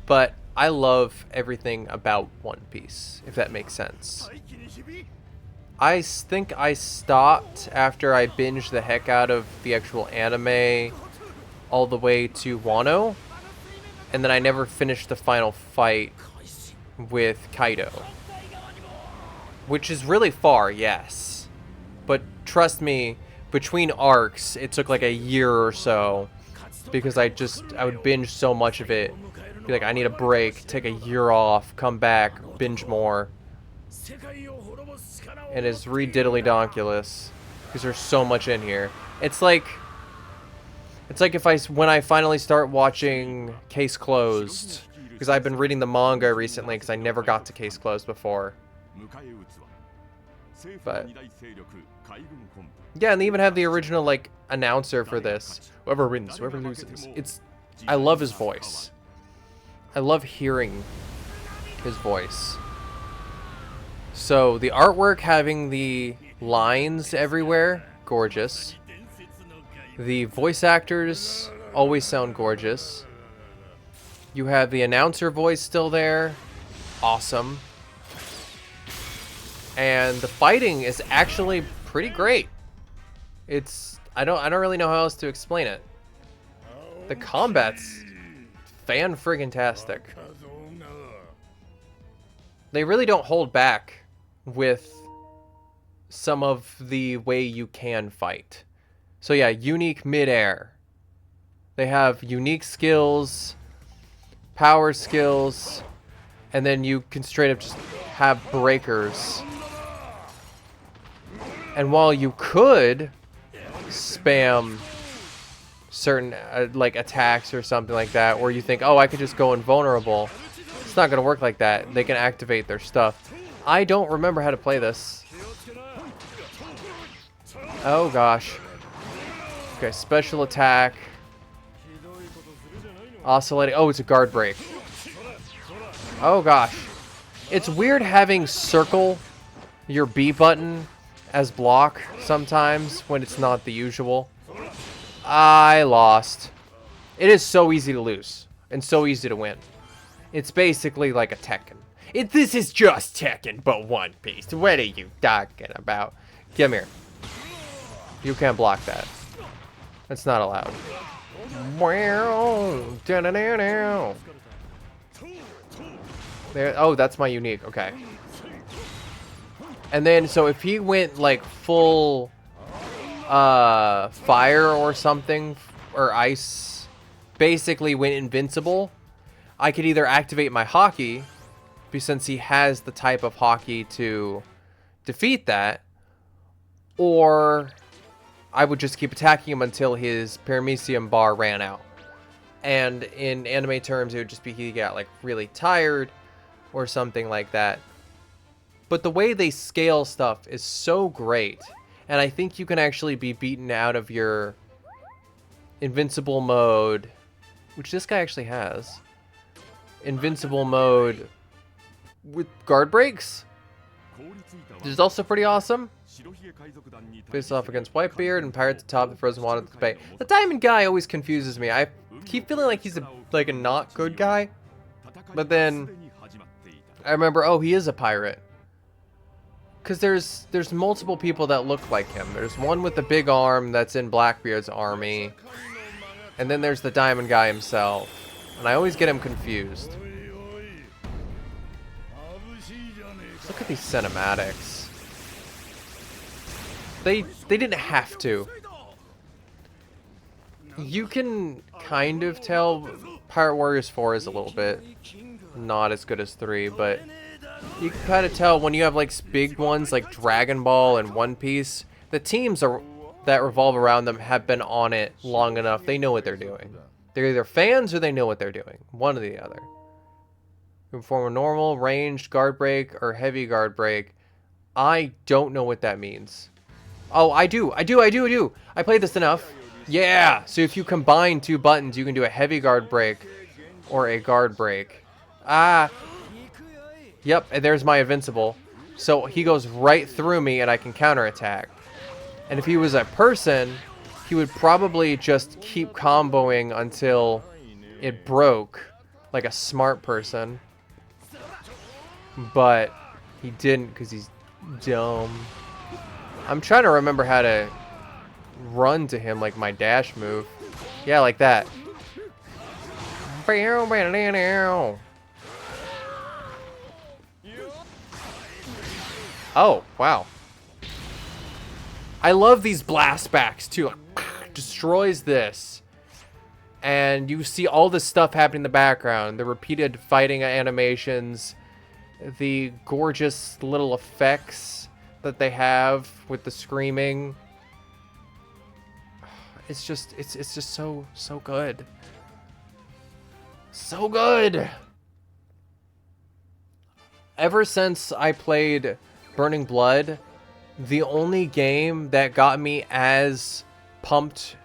but I love everything about One Piece, if that makes sense. I think I stopped after I binged the heck out of the actual anime all the way to Wano, and then I never finished the final fight with Kaido, which is really far, yes, but trust me, between arcs, it took like a year or so, because I would binge so much of it, be like, I need a break, take a year off, come back, binge more, and it's re-diddly-donkulous, because there's so much in here. It's like when I finally start watching Case Closed, because I've been reading the manga recently, because I never got to Case Closed before. But yeah, and they even have the original like announcer for this. Whoever wins, whoever loses. I love his voice. I love hearing his voice. So the artwork having the lines everywhere, gorgeous. The voice actors always sound gorgeous. You have the announcer voice still there, awesome. And the fighting is actually pretty great. I don't really know how else to explain it. The combat's fan-friggin-tastic. They really don't hold back with some of the way you can fight. So yeah, unique mid-air. They have unique skills, power skills, and then you can straight up just have breakers. And while you could spam certain like attacks or something like that, or you think, oh, I could just go invulnerable, it's not going to work like that. They can activate their stuff. I don't remember how to play this. Oh gosh. Okay, special attack. Oscillating. Oh, it's a guard break. Oh gosh. It's weird having circle your B button as block sometimes when it's not the usual. I lost. It is so easy to lose and so easy to win. It's basically like a Tekken. This is just Tekken, but One Piece. What are you talking about? Come here. You can't block that. That's not allowed. There. Oh, that's my unique. Okay. And then, so if he went like full fire or something, or ice, basically went invincible, I could either activate my hockey, since he has the type of hockey to defeat that, or I would just keep attacking him until his paramecium bar ran out. And in anime terms, it would just be he got like really tired or something like that. But the way they scale stuff is so great. And I think you can actually be beaten out of your invincible mode, which this guy actually has. Invincible mode with guard breaks, which is also pretty awesome. Face off against Whitebeard and Pirates atop the frozen water of the bay. The diamond guy always confuses me. I keep feeling like he's a not good guy, but then I remember, oh, he is a pirate. Because there's multiple people that look like him. There's one with the big arm that's in Blackbeard's army, and then there's the diamond guy himself, and I always get him confused. Look at these cinematics. They didn't have to. You can kind of tell Pirate Warriors 4 is a little bit not as good as 3, but you can kind of tell when you have like big ones like Dragon Ball and One Piece, the teams that revolve around them have been on it long enough. They know what they're doing. They're either fans or they know what they're doing. One or the other. You perform a normal, ranged guard break or heavy guard break. I don't know what that means. Oh, I do. I played this enough. Yeah. So if you combine two buttons, you can do a heavy guard break or a guard break. Ah. Yep, and there's my invincible. So he goes right through me and I can counterattack. And if he was a person, he would probably just keep comboing until it broke, like a smart person. But he didn't because he's dumb. I'm trying to remember how to run to him like my dash move. Yeah, like that. Oh, wow. I love these blast backs too. Destroys this. And you see all this stuff happening in the background. The repeated fighting animations. The gorgeous little effects that they have with the screaming. It's just so good. So good. Ever since I played Burning Blood, the only game that got me as pumped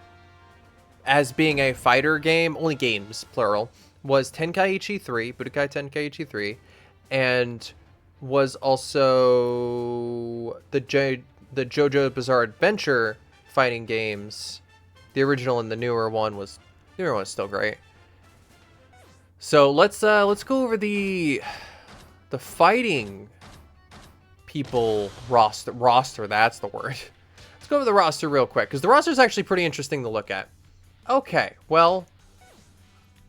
as being a fighter game, only games, plural, was Tenkaichi 3, Budokai Tenkaichi 3, and was also the JoJo Bizarre Adventure fighting games. The original and the newer one was still great. So let's go over the fighting people roster. That's the word. Let's go over the roster real quick because the roster is actually pretty interesting to look at. Okay, well,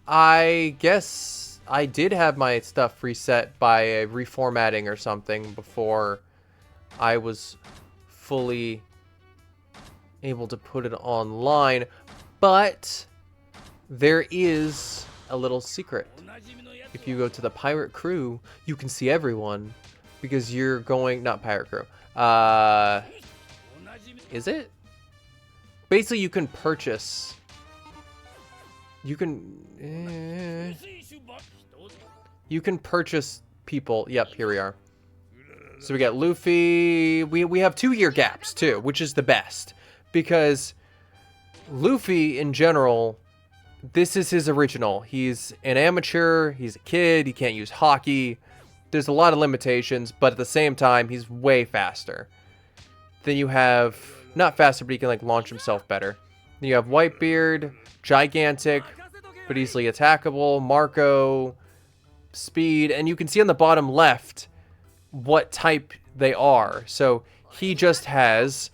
I guess I did have my stuff reset by a reformatting or something before I was fully able to put it online, but there is a little secret. If you go to the pirate crew, you can see everyone because you're going, not pirate crew. Is it? Basically, you can purchase. You can purchase people. Yep, here we are. So we got Luffy. We have 2-year gaps too, which is the best because Luffy in general this is his original. He's an amateur, he's a kid, he can't use hockey. There's a lot of limitations, but at the same time, he's way faster. Then you have, not faster, but he can like launch himself better. Then you have Whitebeard, gigantic, but easily attackable, Marco, speed, and you can see on the bottom left what type they are. So he just has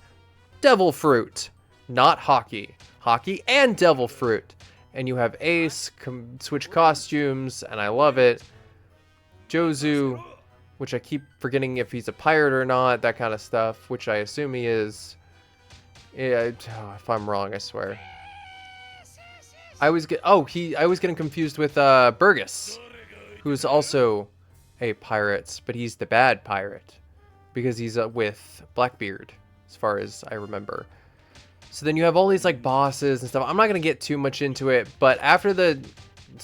Devil Fruit, not Hockey. Hockey and Devil Fruit. And you have Ace, switch costumes, and I love it. Jozu, which I keep forgetting if he's a pirate or not, that kind of stuff, which I assume he is. Yeah, if I'm wrong, I swear. I always getting confused with Burgess, who's also a pirate, but he's the bad pirate because he's with Blackbeard, as far as I remember. So then you have all these like bosses and stuff. I'm not gonna get too much into it, but after so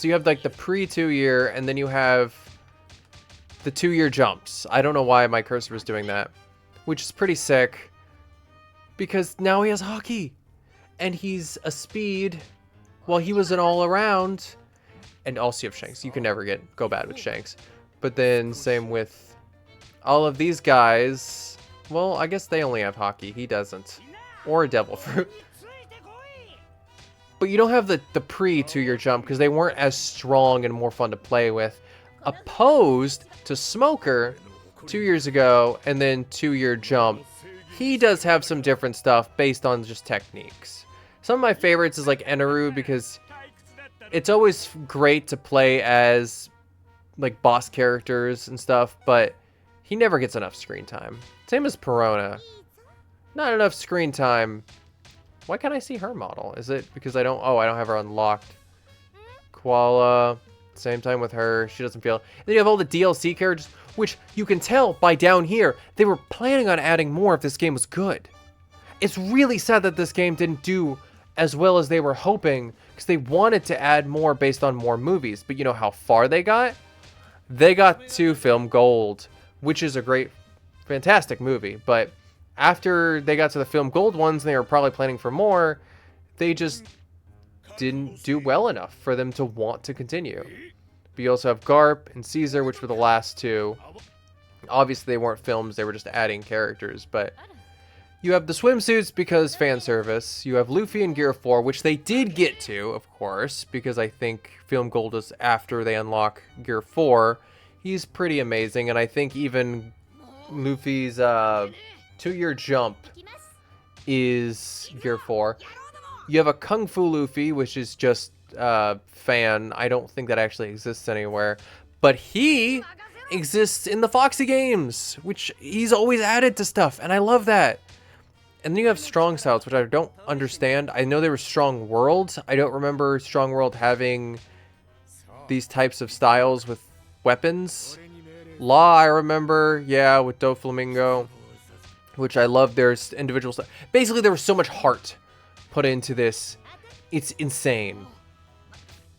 you have like the pre-2 year, and then you have the 2-year jumps. I don't know why my cursor was doing that, which is pretty sick because now he has hockey and he's a speed. Well, he was an all-around, and also you have Shanks. You can never go bad with Shanks. But then same with all of these guys. Well, I guess they only have hockey. He doesn't. Or a Devil Fruit. But you don't have the pre-2-year jump because they weren't as strong and more fun to play with. Opposed to Smoker 2 years ago, and then 2-year jump. He does have some different stuff based on just techniques. Some of my favorites is like Eneru because it's always great to play as like boss characters and stuff, but he never gets enough screen time. Same as Perona. Not enough screen time. Why can't I see her model? Is it because I don't have her unlocked? Koala, same time with her. She doesn't feel. And then you have all the DLC characters, which you can tell by down here. They were planning on adding more if this game was good. It's really sad that this game didn't do as well as they were hoping, because they wanted to add more based on more movies. But you know how far they got? They got to Film Gold, which is a great, fantastic movie. But after they got to the Film Gold ones, and they were probably planning for more, they just didn't do well enough for them to want to continue. But you also have Garp and Caesar, which were the last two. Obviously, they weren't films, they were just adding characters, but you have the swimsuits because fan service. You have Luffy in Gear 4, which they did get to, of course, because I think Film Gold is after they unlock Gear 4. He's pretty amazing, and I think even Luffy's 2-year jump is Gear 4. You have a Kung Fu Luffy, which is just fan. I don't think that actually exists anywhere, but he exists in the Foxy games, which he's always added to stuff, and I love that. And then you have Strong Styles, which I don't understand. I know there was Strong World. I don't remember Strong World having these types of styles with weapons. Law, I remember, yeah, with Doflamingo, which I love. There's individual stuff. Basically, there was so much heart put into this. It's insane.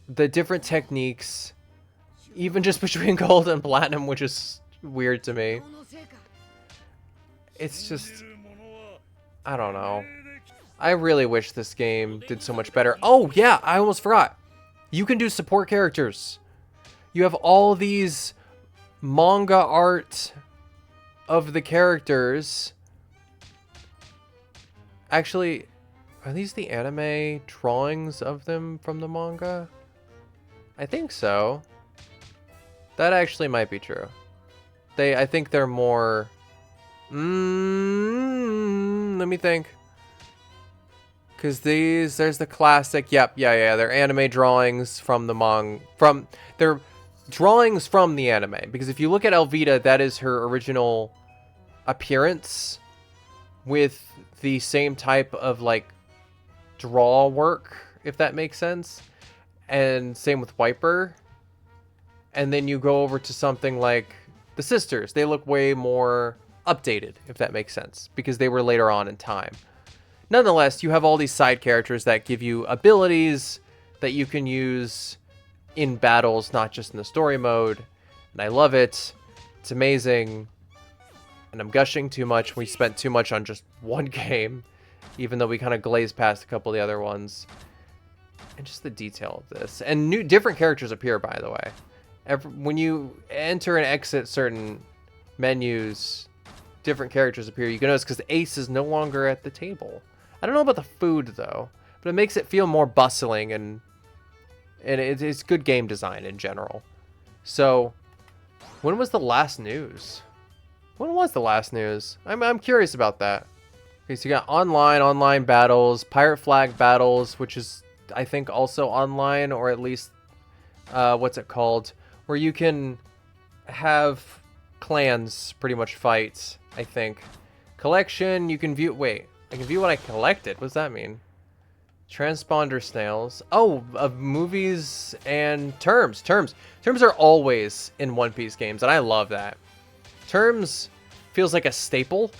The different techniques, even just between Gold and Platinum, which is weird to me. It's just, I don't know. I really wish this game did so much better. Oh, yeah, I almost forgot. You can do support characters. You have all these manga art of the characters. Actually, are these the anime drawings of them from the manga? I think so. That actually might be true. I think they're more... let me think. Because there's the classic, yeah, they're anime drawings from the they're drawings from the anime. Because if you look at Elvita, that is her original appearance with the same type of, like, draw work, if that makes sense. And same with Wiper. And then you go over to something like the sisters. They look way more updated, if that makes sense, because they were later on in time. Nonetheless, you have all these side characters that give you abilities that you can use in battles, not just in the story mode. And I love it. It's amazing. And I'm gushing too much. We spent too much on just one game, even though we kind of glazed past a couple of the other ones. And just the detail of this. And different characters appear, by the way. When you enter and exit certain menus, different characters appear. You can notice because Ace is no longer at the table. I don't know about the food, though. But it makes it feel more bustling, and it's good game design in general. So, when was the last news? When was the last news? I'm curious about that. Okay, so you got online battles, pirate flag battles, which is, I think, also online, or at least, what's it called? Where you can have clans pretty much fight, I think. Collection, you can view, wait, I can view what I collected. What does that mean? Transponder snails. Oh, of movies and terms. Terms are always in One Piece games, and I love that. Terms feels like a staple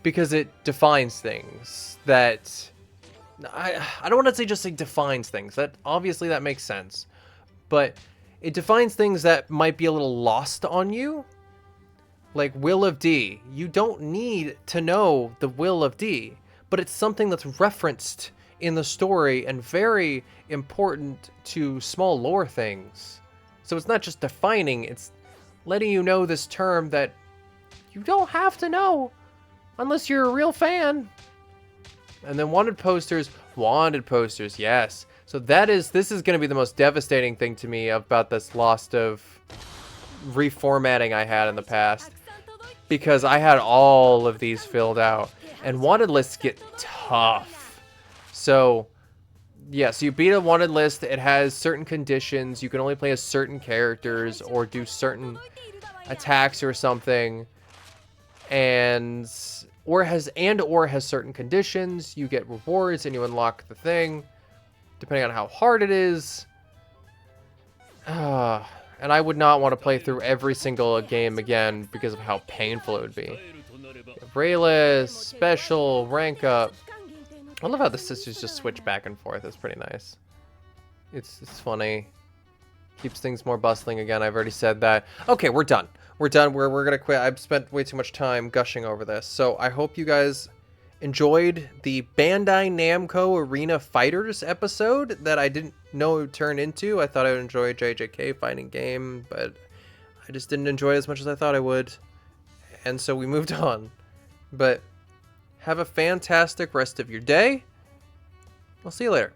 because it defines things that I don't want to say just say defines things. That obviously that makes sense. But it defines things that might be a little lost on you. Like Will of D. You don't need to know the Will of D, but it's something that's referenced in the story and very important to small lore things. So it's not just defining, it's letting you know this term that you don't have to know unless you're a real fan. And then wanted posters, yes. So this is going to be the most devastating thing to me about this lost of reformatting I had in the past, because I had all of these filled out, and wanted lists get tough. So, yeah, so you beat a wanted list, it has certain conditions, you can only play as certain characters, or do certain attacks or something, or has certain conditions, you get rewards, and you unlock the thing, depending on how hard it is. And I would not want to play through every single game again, because of how painful it would be. Rayless, special, rank up. I love how the sisters just switch back and forth. It's pretty nice. It's funny. Keeps things more bustling again. I've already said that. Okay, we're done. We're done. We're gonna quit. I've spent way too much time gushing over this. So I hope you guys enjoyed the Bandai Namco Arena Fighters episode that I didn't know it would turn into. I thought I would enjoy a JJK fighting game, but I just didn't enjoy it as much as I thought I would. And so we moved on. But have a fantastic rest of your day. I'll see you later.